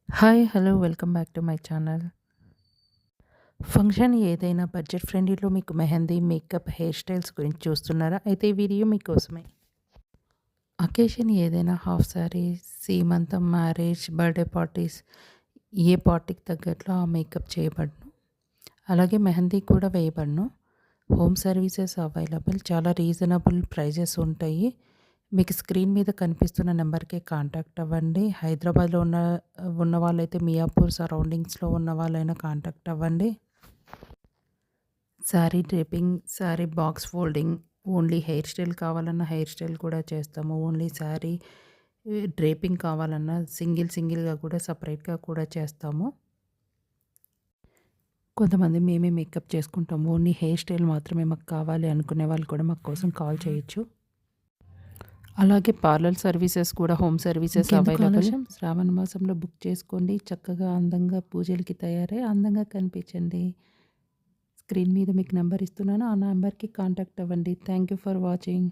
Hi! Hello! Welcome back to my channel. Function ఏదైనా budget ఫ్రెండ్లీలో మీకు mehndi, makeup, hair styles గురించి చూస్తున్నారా? అయితే ఈ వీడియో మీకోసమే. అకేషన్ ఏదైనా హాఫ్ సారీ, సీమంతం, మ్యారేజ్, బర్త్‌డే పార్టీస్ ఏ పార్టీకి తగ్గట్లు ఆ మేకప్ చేయబడును. అలాగే మెహందీ కూడా వేయబడును. Home services available. చాలా రీజనబుల్ ప్రైజెస్ ఉంటాయి. మీకు స్క్రీన్ మీద కనిపిస్తున్న నెంబర్‌కే కాంటాక్ట్ అవ్వండి. హైదరాబాద్‌లో ఉన్న వాళ్ళైతే మియాపూర్ సరౌండింగ్స్‌లో ఉన్న వాళ్ళైనా కాంటాక్ట్ అవ్వండి. Sari draping, sari box folding, only hair style కావాలన్నా హెయిర్ స్టైల్ కూడా చేస్తాము. ఓన్లీ శారీ డ్రేపింగ్ కావాలన్నా సింగిల్‌గా కూడా సెపరేట్‌గా కూడా చేస్తాము. కొంతమంది మేమే మేకప్ చేసుకుంటాము. ఓన్లీ హెయిర్ స్టైల్ మాత్రమే మాకు కావాలి అనుకునే వాళ్ళు కూడా మా కోసం కాల్ చేయొచ్చు. అలాగే పార్లర్ సర్వీసెస్ కూడా హోమ్ సర్వీసెస్ ఇంకెందుకు అవైలబుల్. ఆలస్యం? శ్రావణ మాసంలో బుక్ చేసుకోండి. చక్కగా అందంగా పూజలకి తయారై అందంగా కనిపించండి. స్క్రీన్ మీద మీకు నంబర్ ఇస్తున్నాను. ఆ నంబర్‌కి కాంటాక్ట్ అవ్వండి. Thank you for watching.